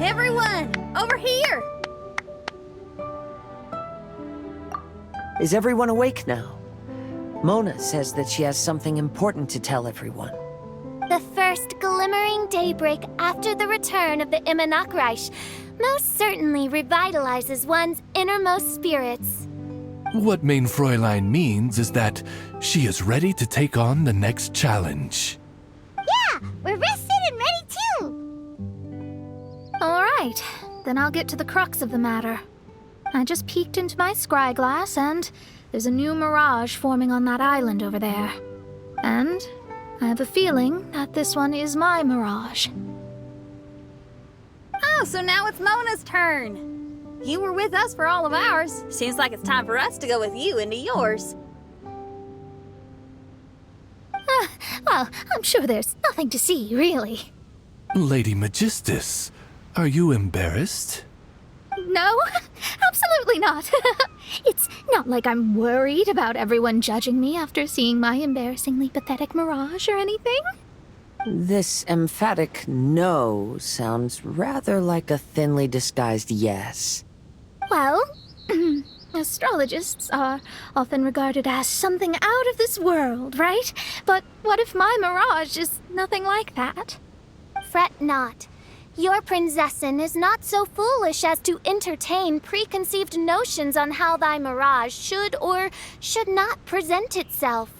Everyone, over here! Is everyone awake now? Mona says that she has something important to tell everyone. The first glimmering daybreak after the return of the Immonachreich most certainly revitalizes one's innermost spirits. What Main Fräulein means is that she is ready to take on the next challenge. Yeah, we're rested and ready too! Alright, then I'll get to the crux of the matter. I just peeked into my scry glass and there's a new mirage forming on that island over there. And I have a feeling that this one is my mirage. Oh, so now it's Mona's turn. You were with us for all of ours. Seems like it's time for us to go with you into yours. Well, I'm sure there's nothing to see, really. Lady Magistus, are you embarrassed? No, absolutely not. It's not like I'm worried about everyone judging me after seeing my embarrassingly pathetic mirage or anything. This emphatic no sounds rather like a thinly disguised yes. Well, astrologists are often regarded as something out of this world, right? But what if my mirage is nothing like that? Fret not. Your Prinzessin is not so foolish as to entertain preconceived notions on how thy mirage should or should not present itself.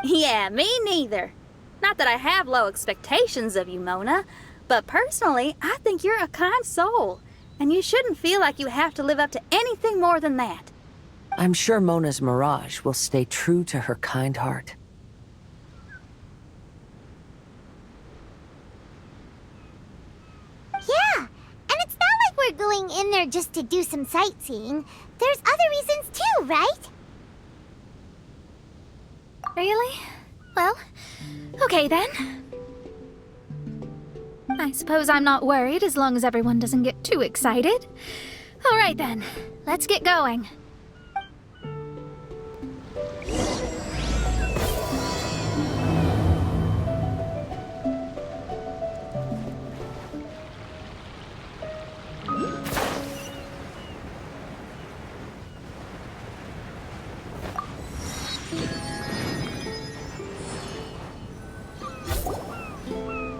Yeah, me neither. Not that I have low expectations of you, Mona, but personally, I think you're a kind soul, and you shouldn't feel like you have to live up to anything more than that. I'm sure Mona's mirage will stay true to her kind heart. Yeah, and it's not like we're going in there just to do some sightseeing. There's other reasons too, right? Really? Well, okay then. I suppose I'm not worried as long as everyone doesn't get too excited. All right then, let's get going.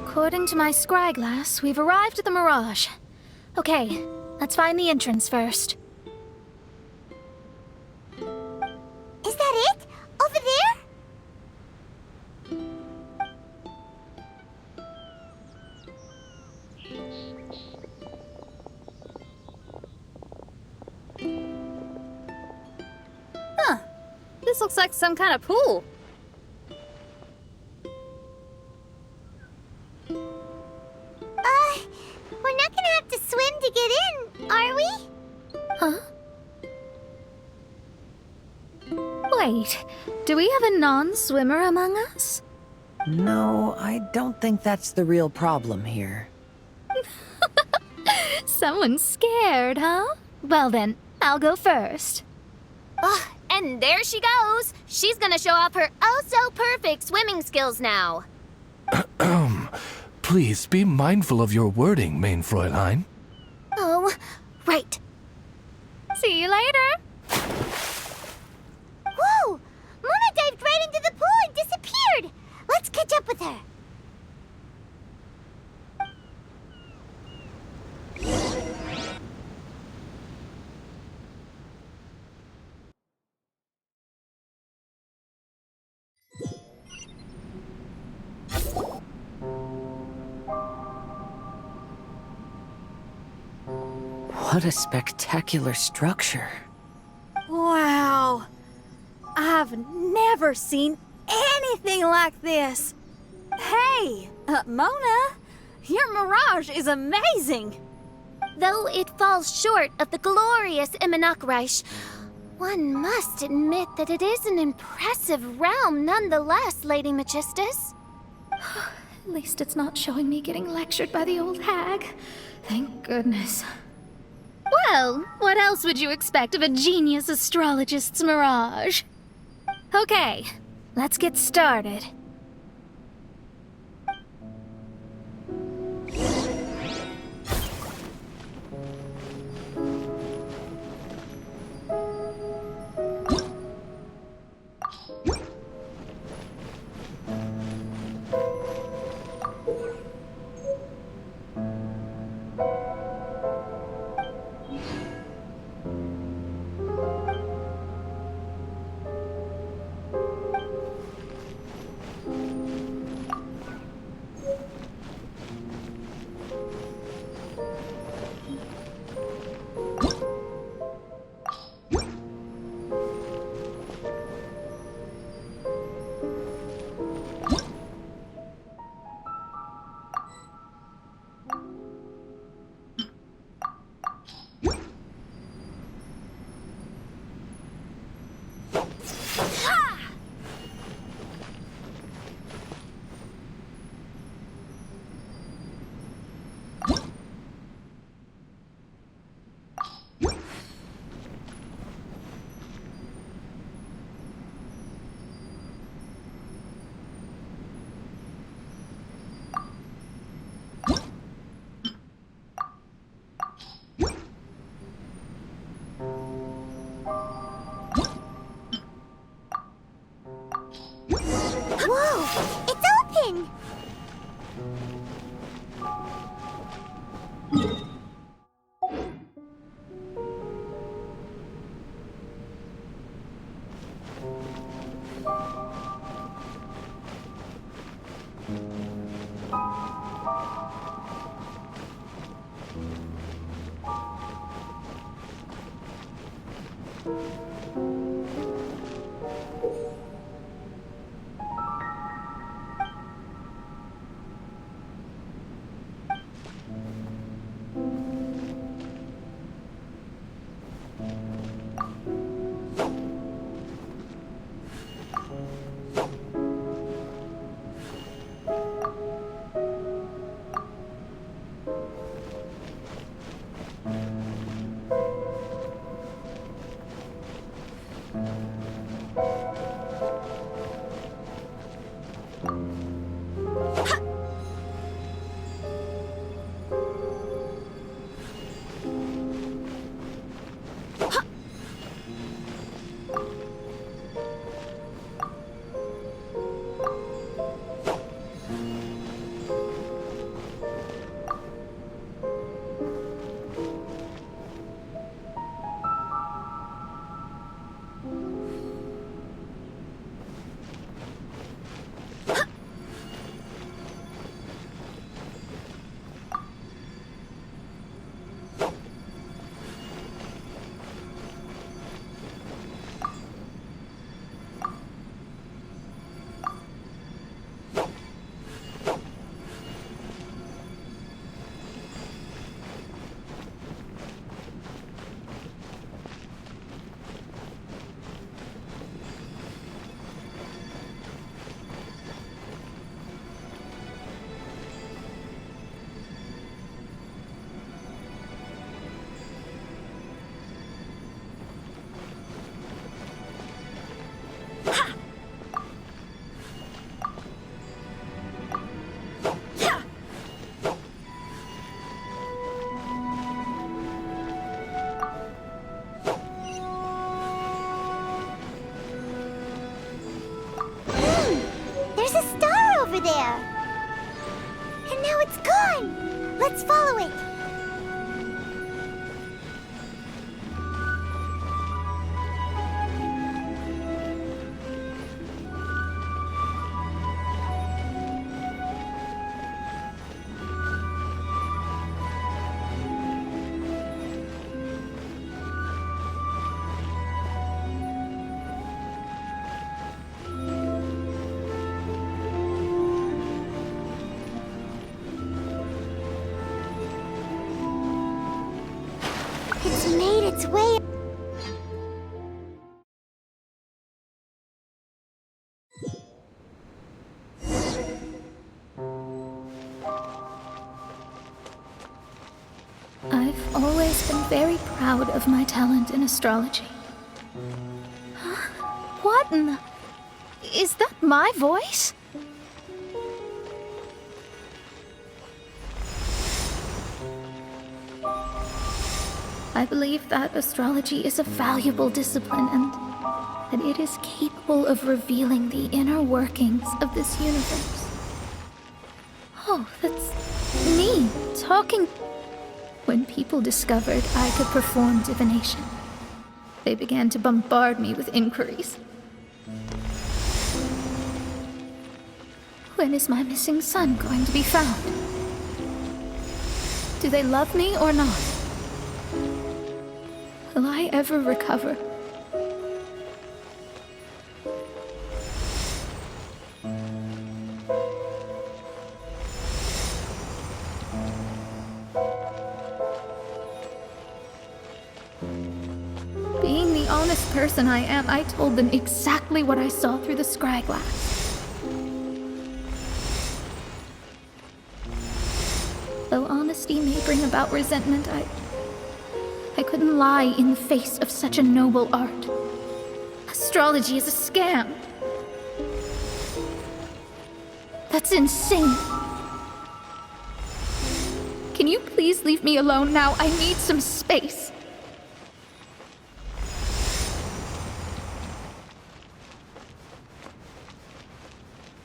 According to my scry glass, we've arrived at the Mirage. Okay, let's find the entrance first. Is that it? Over there? Huh. This looks like some kind of pool. We're not gonna have to swim to get in, are we? Huh? Wait, do we have a non-swimmer among us? No, I don't think that's the real problem here. Someone's scared, huh? Well then, I'll go first. Ugh, and there she goes. She's gonna show off her oh-so-perfect swimming skills now. Please be mindful of your wording, Main Fräulein. Oh, right. See you later. Whoa! Mona dived right into the pool and disappeared! Let's catch up with her. What a spectacular structure. Wow. I've never seen anything like this. Hey, Mona, your mirage is amazing. Though it falls short of the glorious Immonachreich, one must admit that it is an impressive realm nonetheless, Lady Magistus. At least it's not showing me getting lectured by the old hag. Thank goodness. Well, what else would you expect of a genius astrologist's mirage? Okay, let's get started. There's a star over there! And now it's gone! Let's follow it! It's made its way. I've always been very proud of my talent in astrology. What in the... Is that my voice? I believe that astrology is a valuable discipline and that it is capable of revealing the inner workings of this universe. Oh, that's me talking. When people discovered I could perform divination, they began to bombard me with inquiries. When is my missing son going to be found? Do they love me or not? Will I ever recover? Being the honest person I am, I told them exactly what I saw through the scry glass. Though honesty may bring about resentment, I couldn't lie in the face of such a noble art. Astrology is a scam. That's insane. Can you please leave me alone now? I need some space.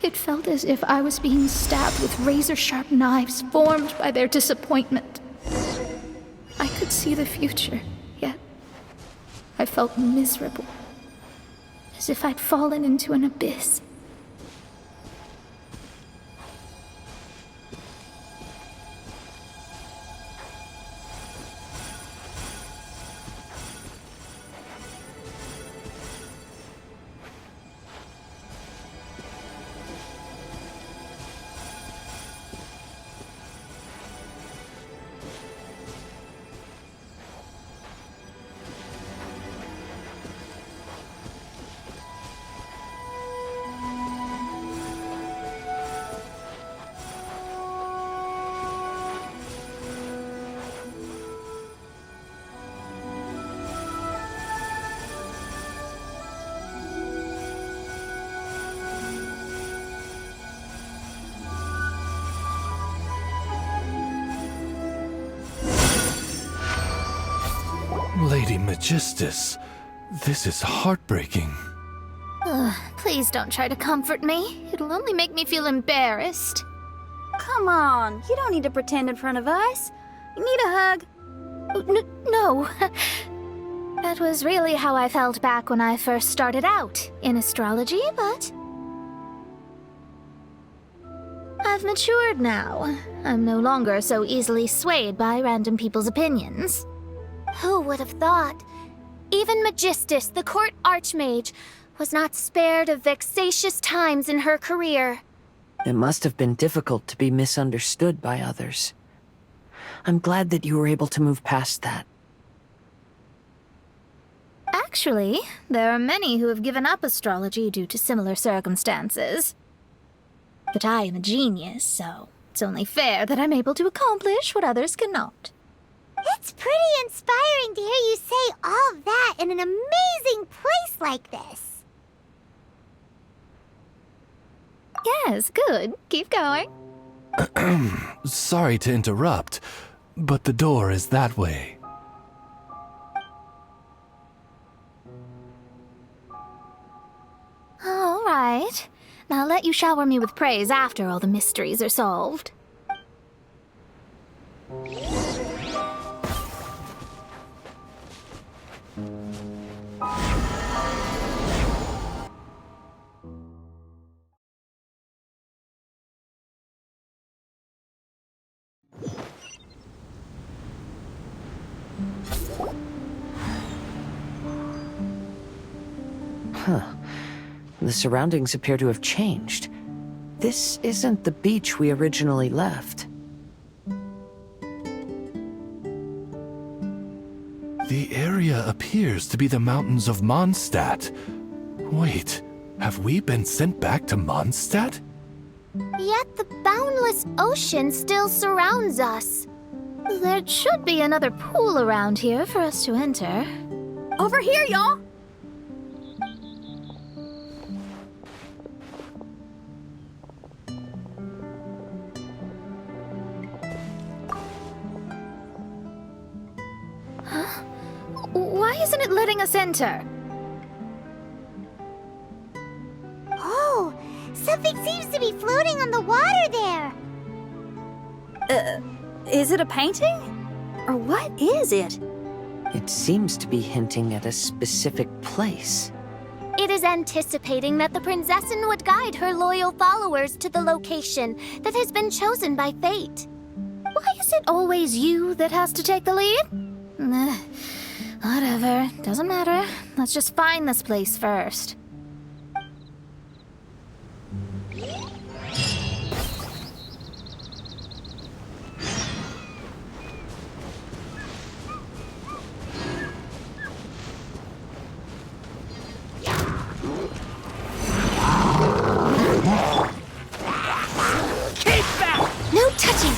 It felt as if I was being stabbed with razor-sharp knives formed by their disappointment. I could see the future, yet I felt miserable, as if I'd fallen into an abyss. Lady Magistus, this is heartbreaking. Please don't try to comfort me. It'll only make me feel embarrassed. Come on, you don't need to pretend in front of us. You need a hug. No. That was really how I felt back when I first started out in astrology, but I've matured now. I'm no longer so easily swayed by random people's opinions. Who would have thought? Even Magistus, the court archmage, was not spared of vexatious times in her career. It must have been difficult to be misunderstood by others. I'm glad that you were able to move past that. Actually, there are many who have given up astrology due to similar circumstances. But I am a genius, so it's only fair that I'm able to accomplish what others cannot. It's pretty inspiring to hear you say all that in an amazing place like this. Yes, good. Keep going. Sorry to interrupt, but the door is that way. All right. Now I'll let you shower me with praise after all the mysteries are solved. The surroundings appear to have changed. This isn't the beach we originally left. The area appears to be the mountains of Mondstadt. Wait, have we been sent back to Mondstadt? Yet the boundless ocean still surrounds us. There should be another pool around here for us to enter. Over here, y'all. Why isn't it letting us enter? Oh, something seems to be floating on the water there. Is it a painting? Or what is it? It seems to be hinting at a specific place. It is anticipating that the Prinzessin would guide her loyal followers to the location that has been chosen by fate. Why is it always you that has to take the lead? Whatever, doesn't matter. Let's just find this place first. No touching!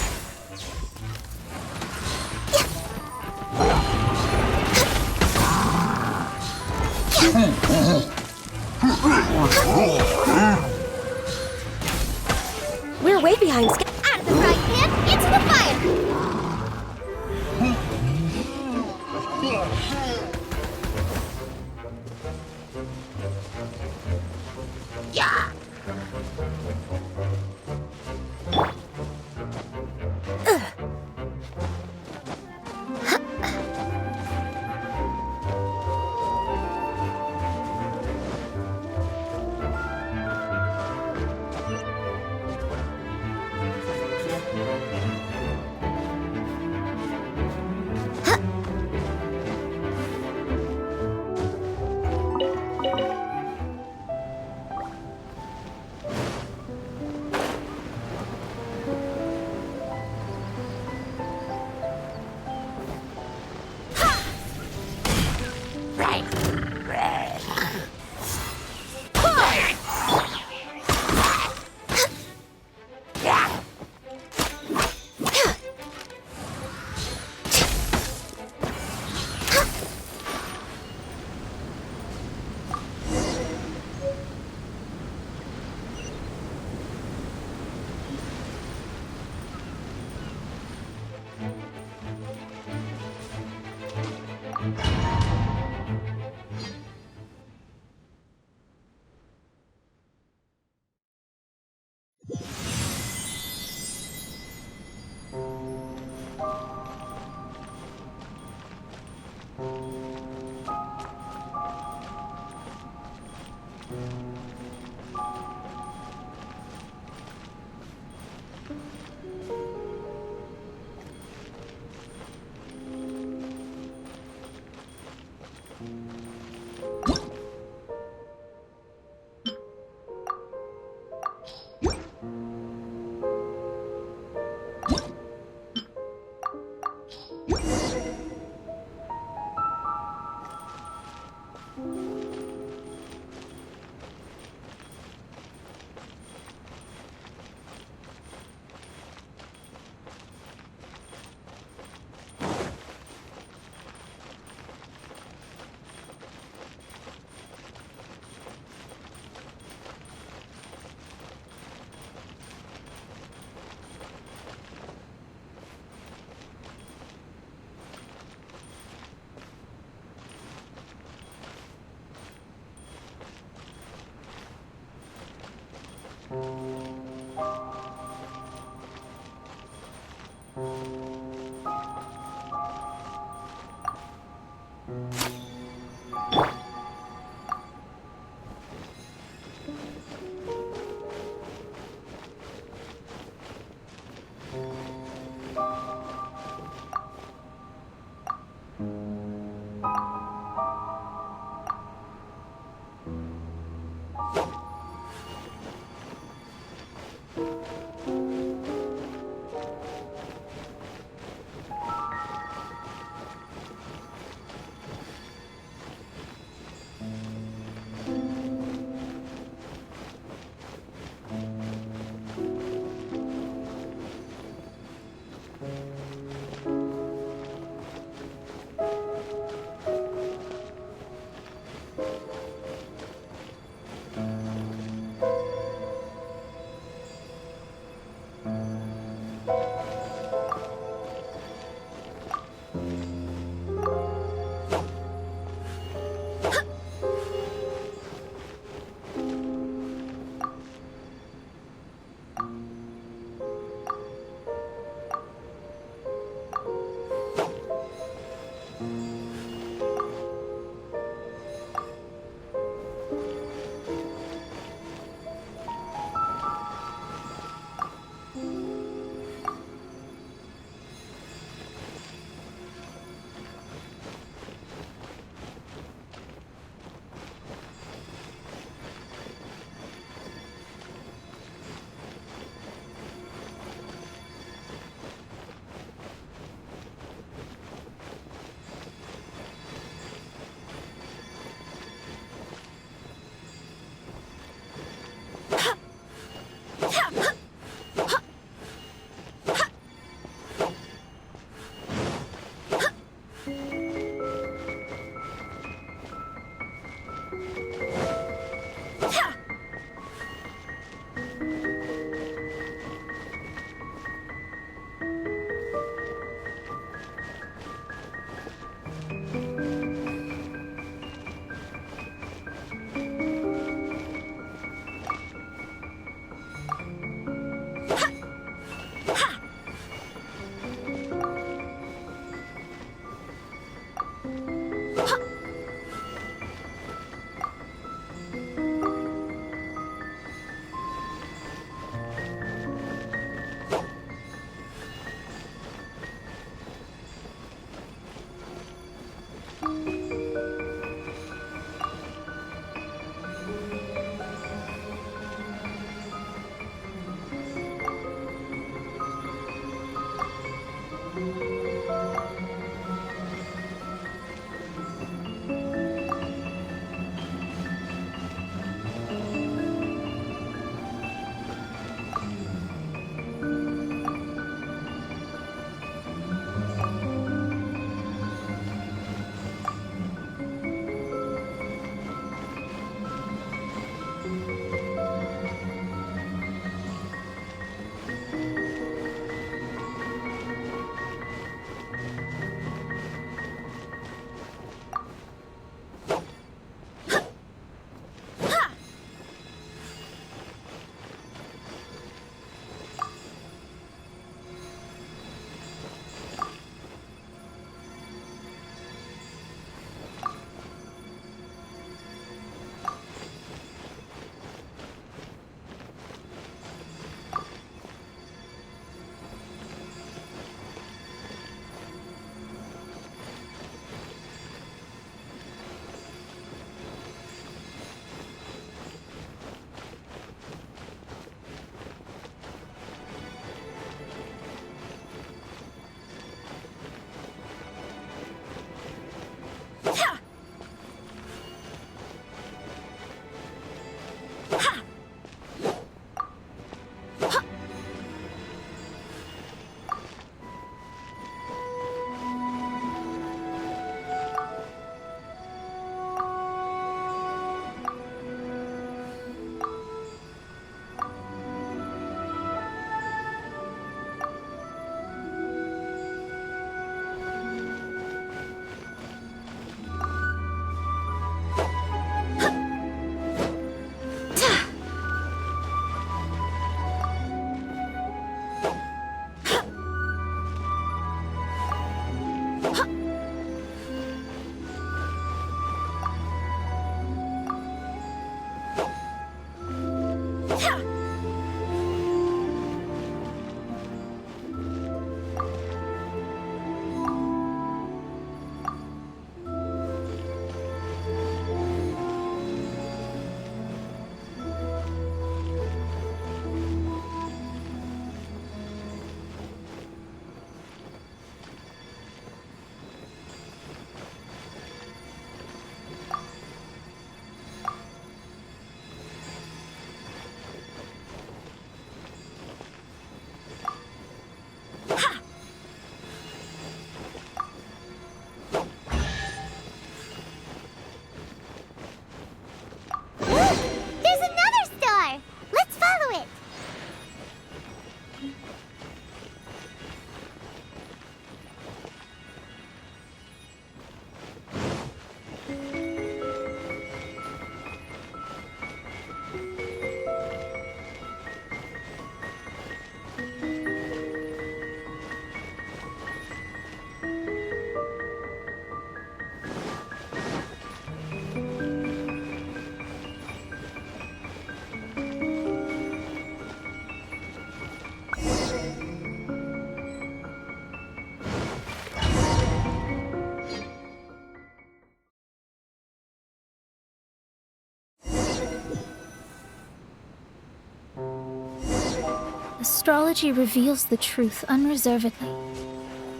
Astrology reveals the truth unreservedly,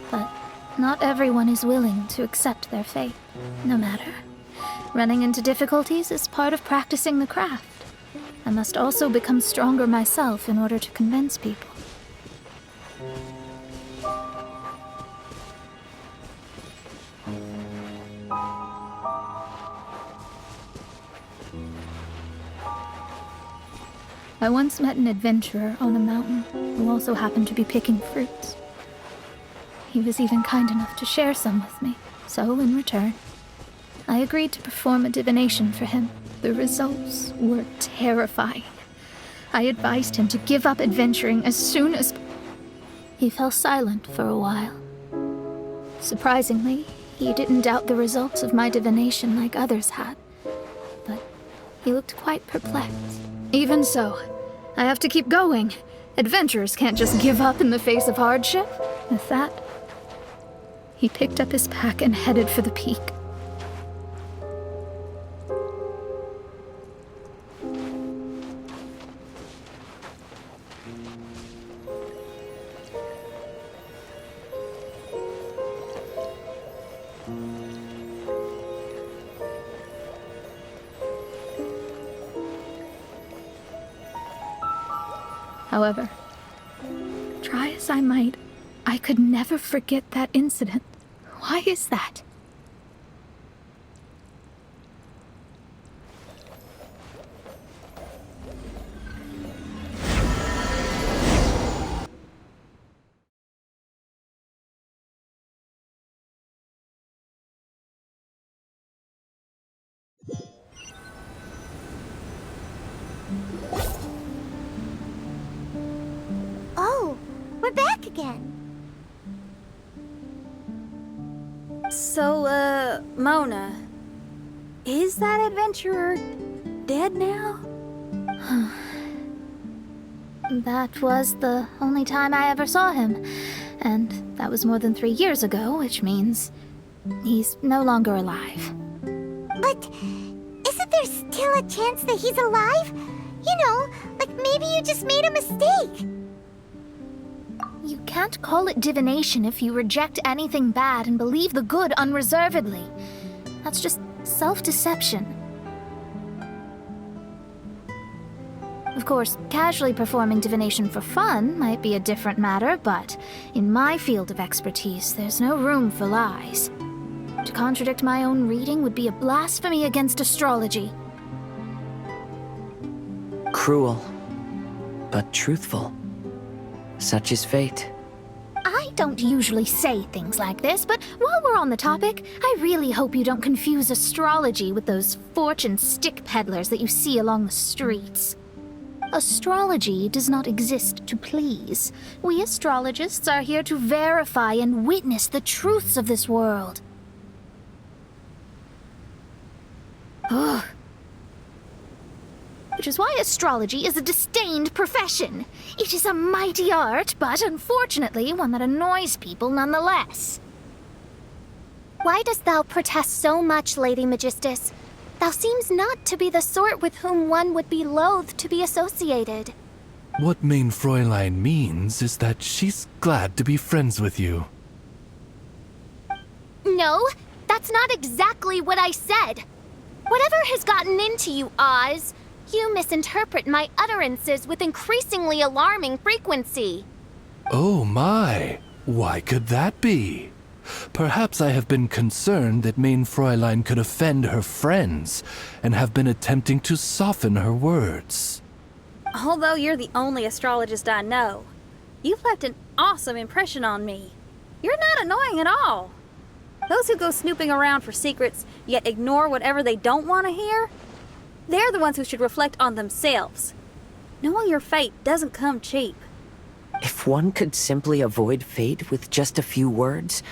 but not everyone is willing to accept their fate, no matter. Running into difficulties is part of practicing the craft. I must also become stronger myself in order to convince people. I once met an adventurer on a mountain who also happened to be picking fruits. He was even kind enough to share some with me, so in return, I agreed to perform a divination for him. The results were terrifying. I advised him to give up adventuring as soon as... He fell silent for a while. Surprisingly, he didn't doubt the results of my divination like others had, but he looked quite perplexed. Even so, I have to keep going. Adventurers can't just give up in the face of hardship. With that, he picked up his pack and headed for the peak. However, try as I might, I could never forget that incident. Why is that? Oh, we're back again. So, Mona, is that adventurer dead now? That was the only time I ever saw him, and that was more than 3 years ago, which means he's no longer alive. But isn't there still a chance that he's alive? You know, like maybe you just made a mistake. You can't call it divination if you reject anything bad and believe the good unreservedly. That's just self-deception. Of course, casually performing divination for fun might be a different matter, but in my field of expertise, there's no room for lies. To contradict my own reading would be a blasphemy against astrology. Cruel, but truthful. Such is fate. I don't usually say things like this, but while we're on the topic, I really hope you don't confuse astrology with those fortune stick peddlers that you see along the streets. Astrology does not exist to please. We astrologists are here to verify and witness the truths of this world. Ugh. Which is why astrology is a disdained profession. It is a mighty art, but unfortunately one that annoys people nonetheless. Why dost thou protest so much, Lady Magistus? Thou seems not to be the sort with whom one would be loath to be associated. What Mein Fräulein means is that she's glad to be friends with you. No, that's not exactly what I said. Whatever has gotten into you, Oz, you misinterpret my utterances with increasingly alarming frequency. Oh my, why could that be? Perhaps I have been concerned that Mein Fräulein could offend her friends, and have been attempting to soften her words. Although you're the only astrologist I know, you've left an awesome impression on me. You're not annoying at all. Those who go snooping around for secrets, yet ignore whatever they don't want to hear, they're the ones who should reflect on themselves. Knowing your fate doesn't come cheap. If one could simply avoid fate with just a few words,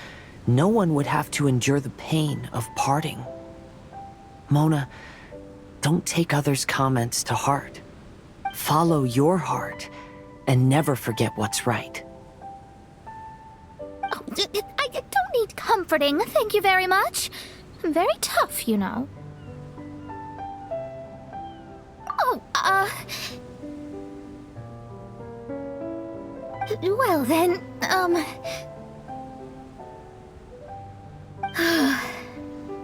no one would have to endure the pain of parting. Mona, don't take others' comments to heart. Follow your heart, and never forget what's right. Oh, I don't need comforting, thank you very much. I'm very tough, you know. Well then,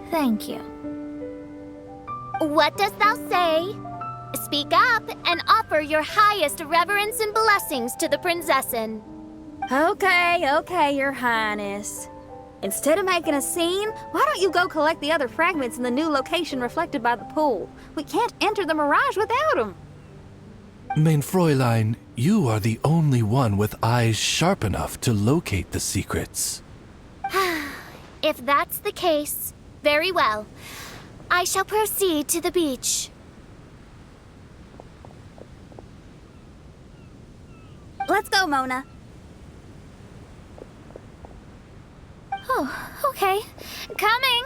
thank you. What dost thou say? Speak up and offer your highest reverence and blessings to the Prinzessin. Okay, Your Highness. Instead of making a scene, why don't you go collect the other fragments in the new location reflected by the pool? We can't enter the Mirage without them. Mein Fräulein, you are the only one with eyes sharp enough to locate the secrets. If that's the case, very well. I shall proceed to the beach. Let's go, Mona. Oh, okay. Coming!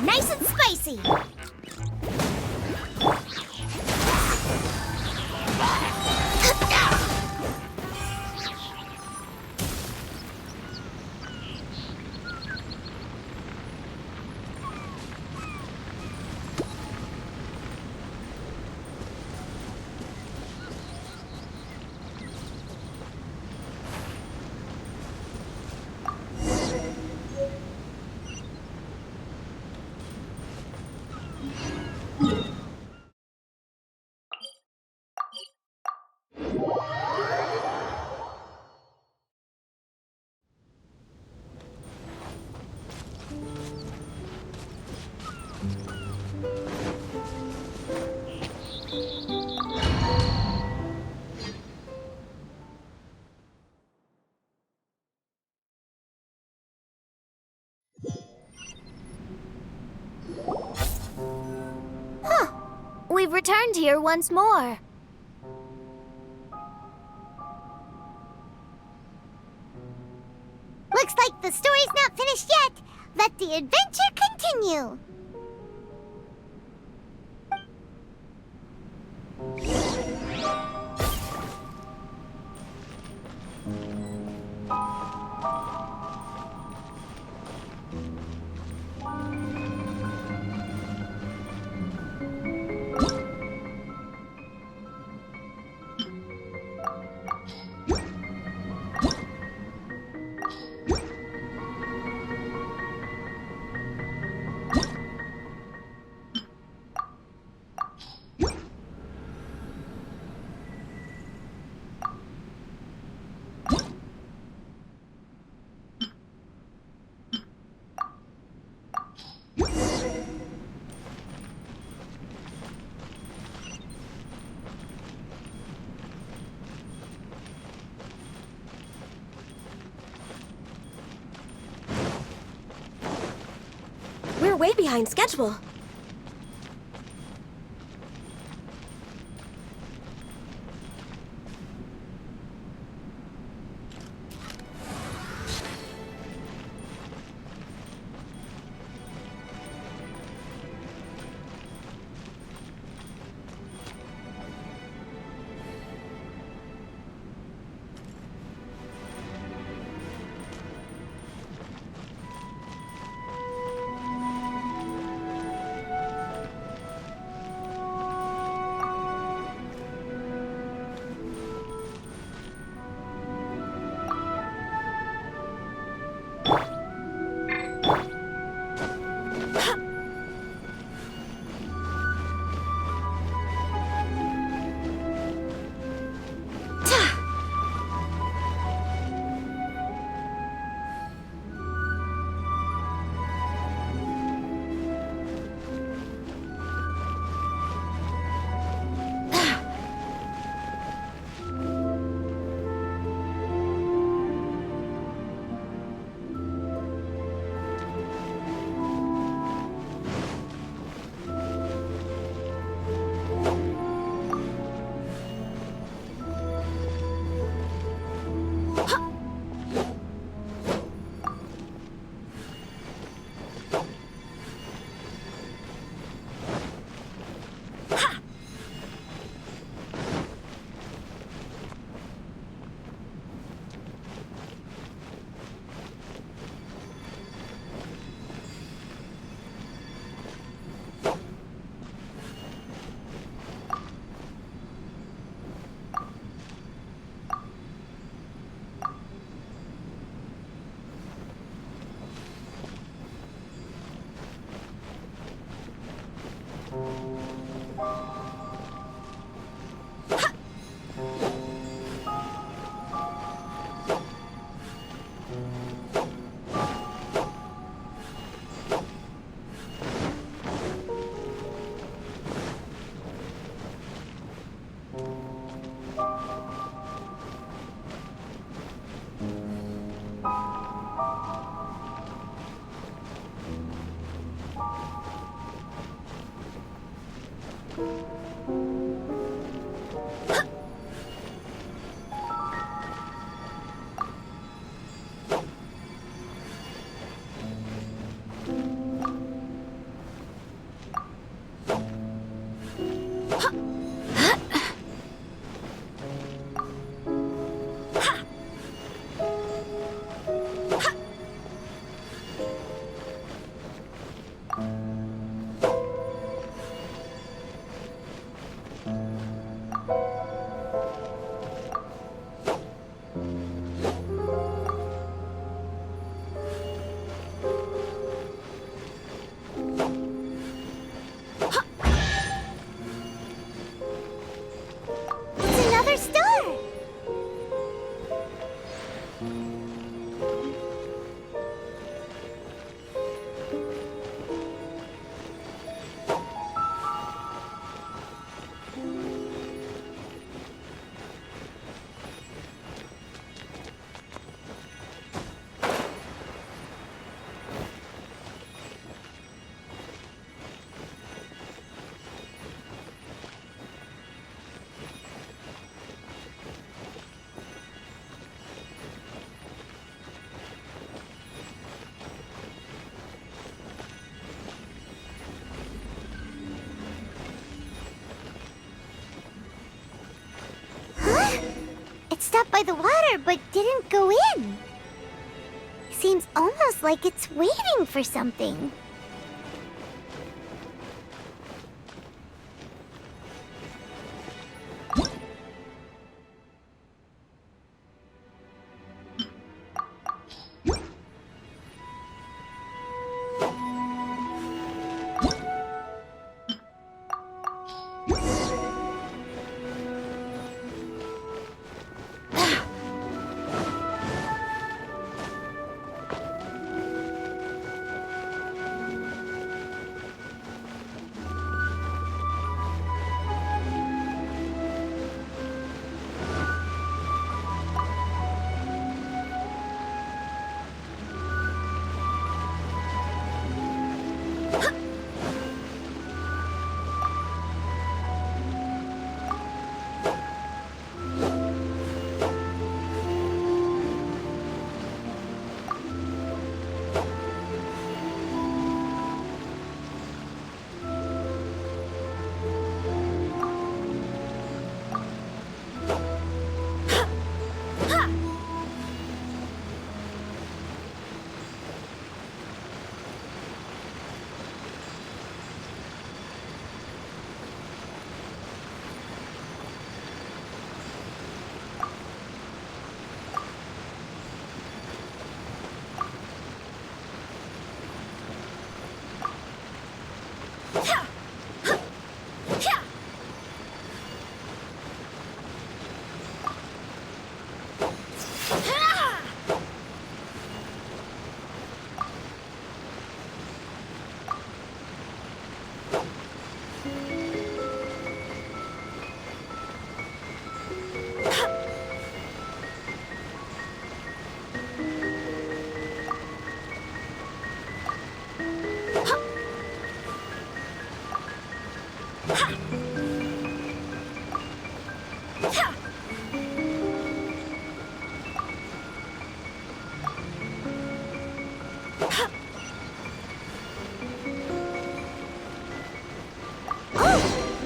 Nice and spicy. We've returned here once more. Looks like the story's not finished yet. Let the adventure continue. We're way behind schedule. by the water but didn't go in. Seems almost like it's waiting for something.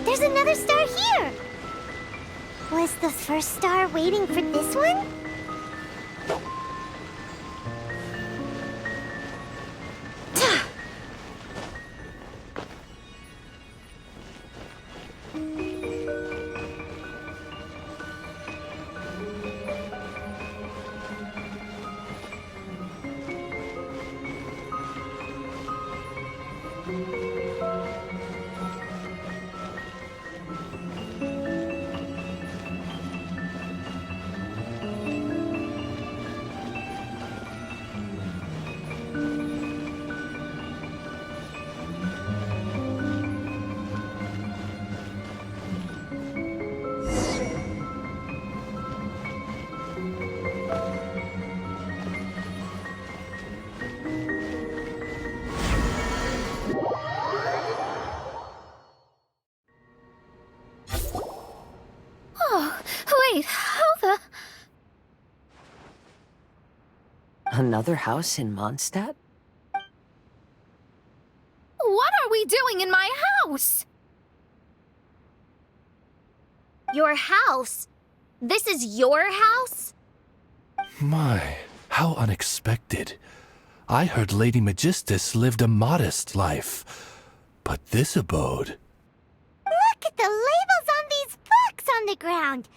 There's another star here! Was the first star waiting for this one? Wait, how the... Another house in Mondstadt? What are we doing in my house? Your house? This is your house? My, how unexpected. I heard Lady Magistus lived a modest life, but this abode... Look at the labels on these books on the ground.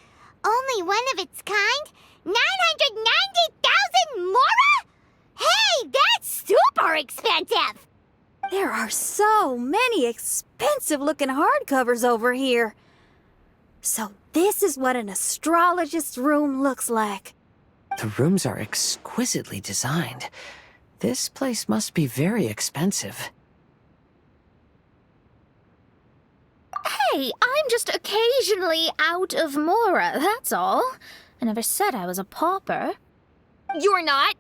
Only one of its kind? 990,000 mora? Hey, that's super expensive! There are so many expensive-looking hardcovers over here. So this is what an astrologist's room looks like. The rooms are exquisitely designed. This place must be very expensive. Hey, I'm just occasionally out of mora, that's all. I never said I was a pauper. You're not?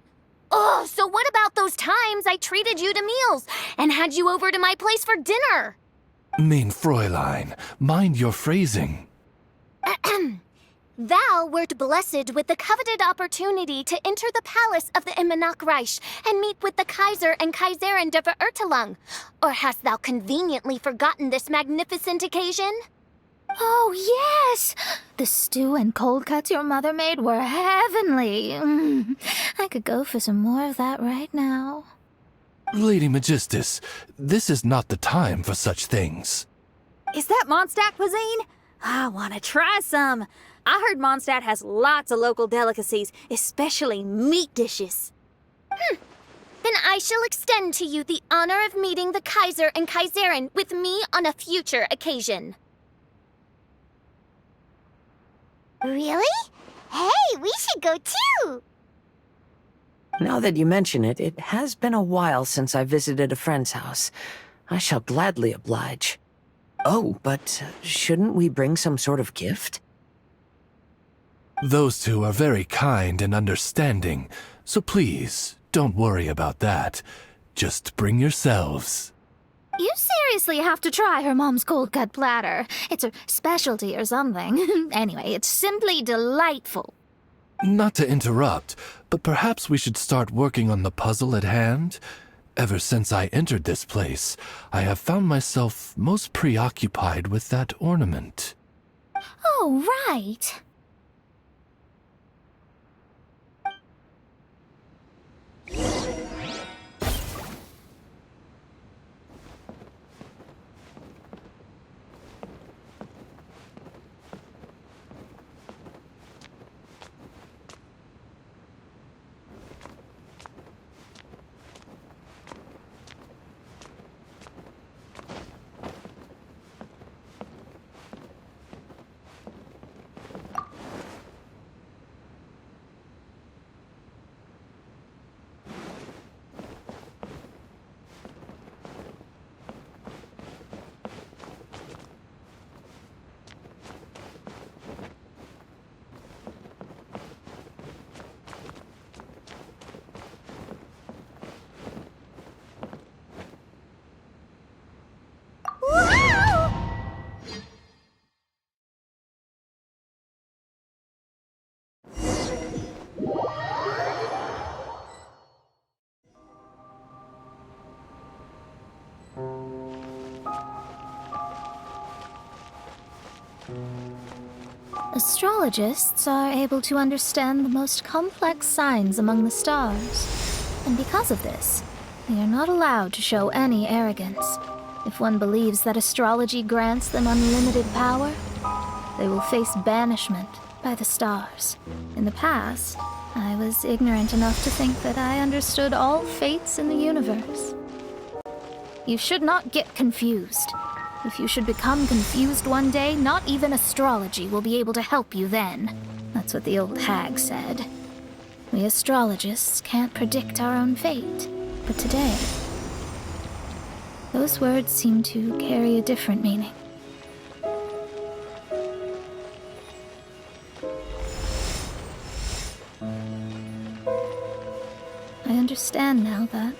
Oh, so what about those times I treated you to meals and had you over to my place for dinner? Mein Fräulein, mind your phrasing. Thou wert blessed with the coveted opportunity to enter the palace of the Immenach Reich and meet with the Kaiser and Kaiserin der Verurteilung. Or hast thou conveniently forgotten this magnificent occasion? Oh, yes! The stew and cold cuts your mother made were heavenly. I could go for some more of that right now. Lady Magistus, this is not the time for such things. Is that Mondstadt cuisine? I want to try some. I heard Mondstadt has lots of local delicacies, especially meat dishes. Then I shall extend to you the honor of meeting the Kaiser and Kaiserin with me on a future occasion. Really? Hey, we should go too! Now that you mention it, it has been a while since I visited a friend's house. I shall gladly oblige. Oh, but shouldn't we bring some sort of gift? Those two are very kind and understanding, so please, don't worry about that. Just bring yourselves. You seriously have to try her mom's cold cut platter. It's a specialty or something. Anyway, it's simply delightful. Not to interrupt, but perhaps we should start working on the puzzle at hand? Ever since I entered this place, I have found myself most preoccupied with that ornament. Oh, right. Astrologists are able to understand the most complex signs among the stars. And because of this, they are not allowed to show any arrogance. If one believes that astrology grants them unlimited power, they will face banishment by the stars. In the past, I was ignorant enough to think that I understood all fates in the universe. You should not get confused. If you should become confused one day, not even astrology will be able to help you then. That's what the old hag said. We astrologists can't predict our own fate. But today, those words seem to carry a different meaning. I understand now that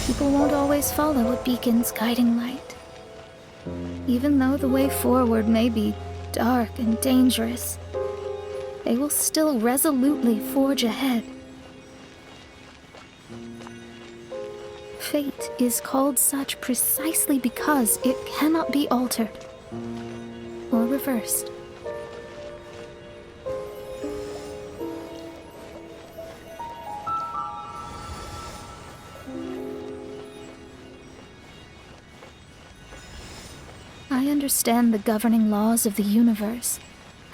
people won't always follow a beacon's guiding light. Even though the way forward may be dark and dangerous, they will still resolutely forge ahead. Fate is called such precisely because it cannot be altered or reversed. I understand the governing laws of the universe,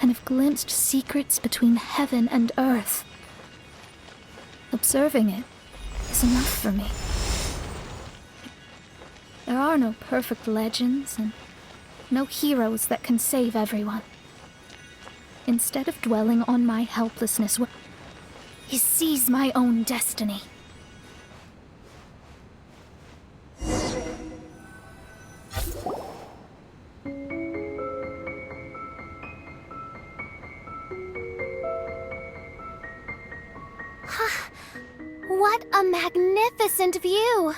and have glimpsed secrets between heaven and earth. Observing it is enough for me. There are no perfect legends, and no heroes that can save everyone. Instead of dwelling on my helplessness, he sees my own destiny. What a magnificent view!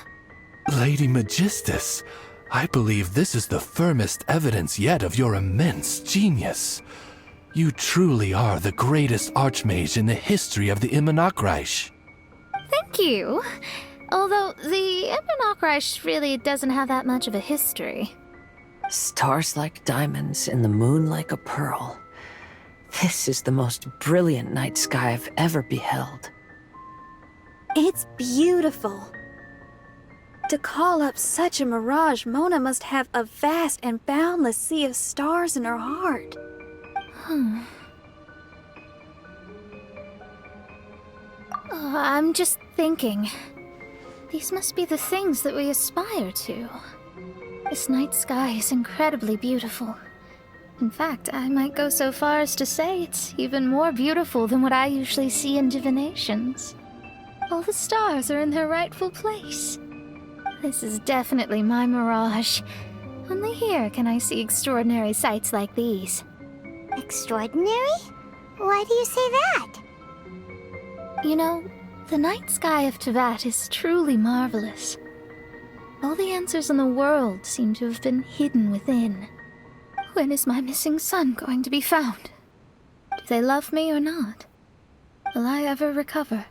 Lady Magistus, I believe this is the firmest evidence yet of your immense genius. You truly are the greatest archmage in the history of the Immunokreich. Thank you. Although the Immunokreich really doesn't have that much of a history. Stars like diamonds and the moon like a pearl. This is the most brilliant night sky I've ever beheld. It's beautiful. To call up such a mirage, Mona must have a vast and boundless sea of stars in her heart. I'm just thinking. These must be the things that we aspire to. This night sky is incredibly beautiful. In fact, I might go so far as to say it's even more beautiful than what I usually see in divinations. All the stars are in their rightful place. This is definitely my mirage. Only here can I see extraordinary sights like these. Extraordinary? Why do you say that? You know, the night sky of Teyvat is truly marvelous. All the answers in the world seem to have been hidden within. When is my missing son going to be found? Do they love me or not? Will I ever recover?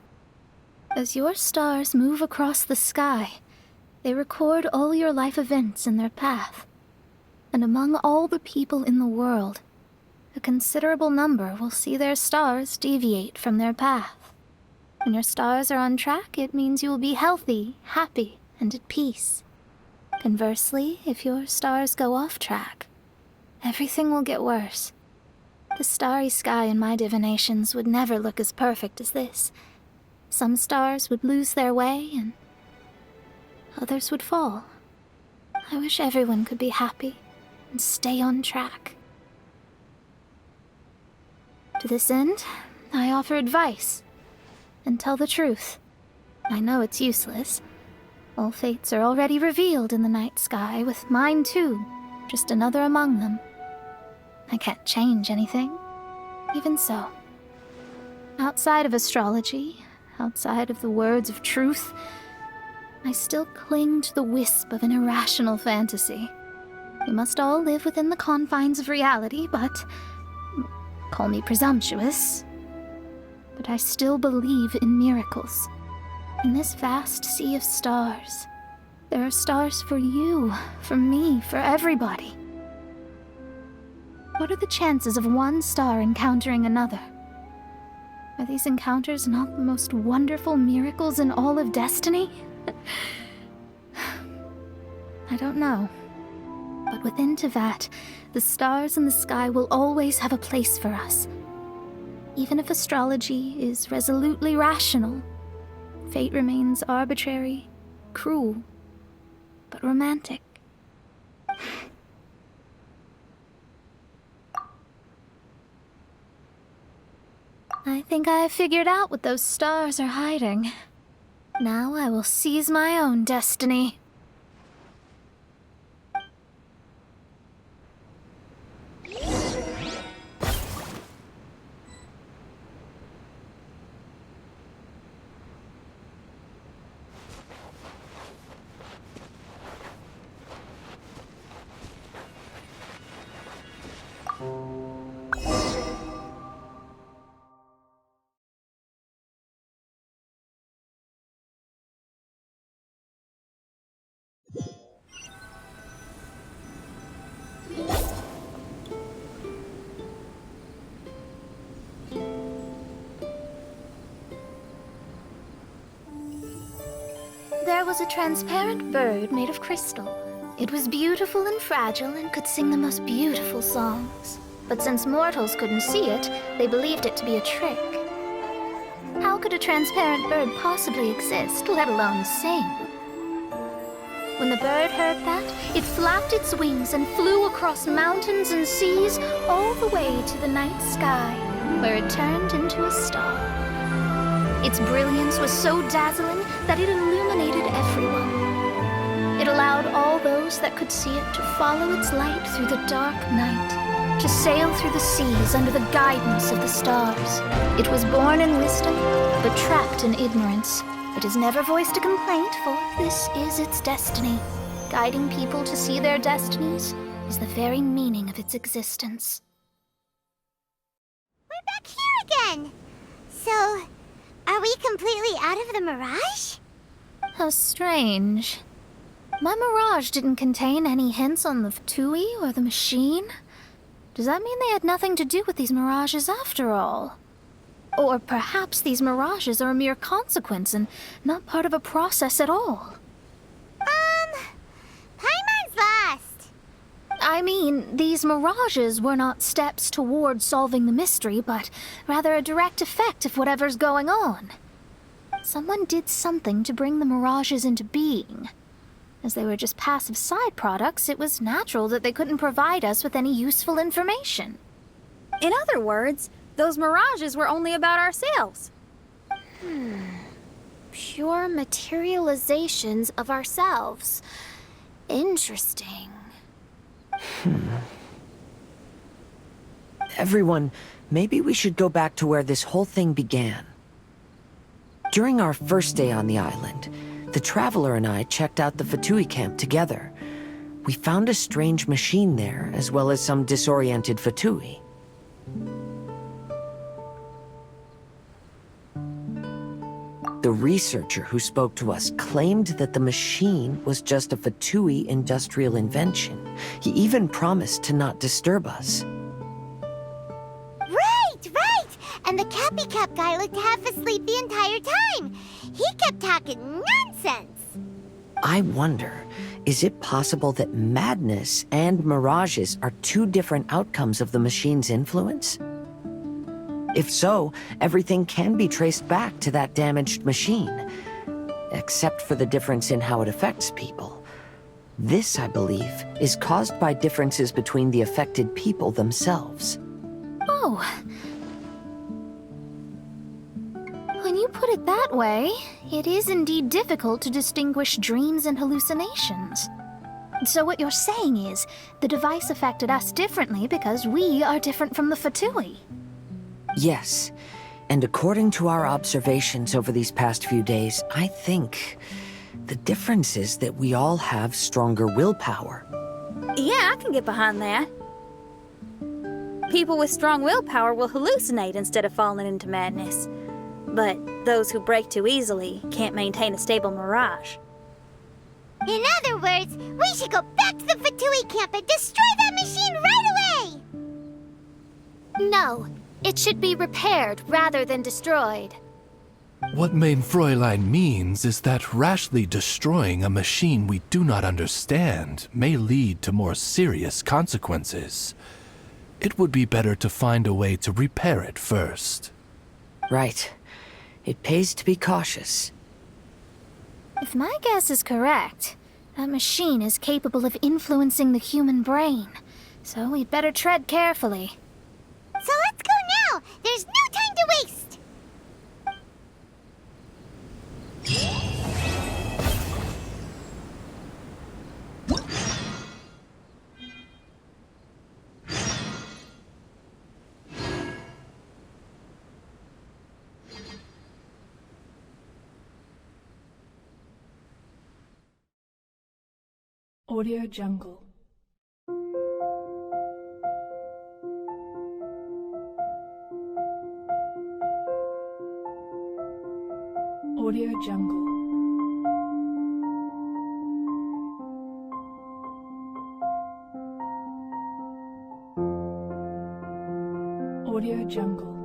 As your stars move across the sky, they record all your life events in their path. And among all the people in the world, a considerable number will see their stars deviate from their path. When your stars are on track, it means you will be healthy, happy, and at peace. Conversely, if your stars go off track, everything will get worse. The starry sky in my divinations would never look as perfect as this. Some stars would lose their way, and others would fall. I wish everyone could be happy and stay on track. To this end, I offer advice and tell the truth. I know it's useless. All fates are already revealed in the night sky, with mine too, just another among them. I can't change anything. Even so, outside of astrology, outside of the words of truth, I still cling to the wisp of an irrational fantasy. We must all live within the confines of reality, but call me presumptuous. But I still believe in miracles. In this vast sea of stars, there are stars for you, for me, for everybody. What are the chances of one star encountering another? Are these encounters not the most wonderful miracles in all of destiny? I don't know. But within Teyvat, the stars in the sky will always have a place for us. Even if astrology is resolutely rational, fate remains arbitrary, cruel, but romantic. I think I have figured out what those stars are hiding. Now I will seize my own destiny. There was a transparent bird made of crystal. It was beautiful and fragile and could sing the most beautiful songs. But since mortals couldn't see it, they believed it to be a trick. How could a transparent bird possibly exist, let alone sing? When the bird heard that, it flapped its wings and flew across mountains and seas all the way to the night sky, where it turned into a star. Its brilliance was so dazzling that it illuminated everyone. It allowed all those that could see it to follow its light through the dark night, to sail through the seas under the guidance of the stars. It was born in wisdom, but trapped in ignorance. It has never voiced a complaint, for this is its destiny. Guiding people to see their destinies is the very meaning of its existence. We're back here again! So, are we completely out of the mirage? How strange. My mirage didn't contain any hints on the Fatui or the machine. Does that mean they had nothing to do with these mirages after all? Or perhaps these mirages are a mere consequence and not part of a process at all? Paimon's lost. I mean, these mirages were not steps towards solving the mystery, but rather a direct effect of whatever's going on. Someone did something to bring the mirages into being. As they were just passive side products, it was natural that they couldn't provide us with any useful information. In other words, those mirages were only about ourselves. Pure materializations of ourselves. Interesting. Everyone, maybe we should go back to where this whole thing began. During our first day on the island, the Traveler and I checked out the Fatui camp together. We found a strange machine there, as well as some disoriented Fatui. The researcher who spoke to us claimed that the machine was just a Fatui industrial invention. He even promised to not disturb us. Right! And the Cappy Cap guy looked half asleep the entire time. He kept talking nonsense. I wonder, is it possible that madness and mirages are two different outcomes of the machine's influence? If so, everything can be traced back to that damaged machine, except for the difference in how it affects people. This, I believe, is caused by differences between the affected people themselves. Oh. When you put it that way, it is indeed difficult to distinguish dreams and hallucinations. So what you're saying is, the device affected us differently because we are different from the Fatui. Yes, and according to our observations over these past few days, I think the difference is that we all have stronger willpower. Yeah, I can get behind that. People with strong willpower will hallucinate instead of falling into madness. But those who break too easily can't maintain a stable mirage. In other words, we should go back to the Fatui camp and destroy that machine right away! No, it should be repaired rather than destroyed. What Main Fräulein means is that rashly destroying a machine we do not understand may lead to more serious consequences. It would be better to find a way to repair it first. Right. It pays to be cautious. If my guess is correct, that machine is capable of influencing the human brain. So we'd better tread carefully. So let's go now! There's no time to waste! Audio Jungle. Audio Jungle. Audio Jungle.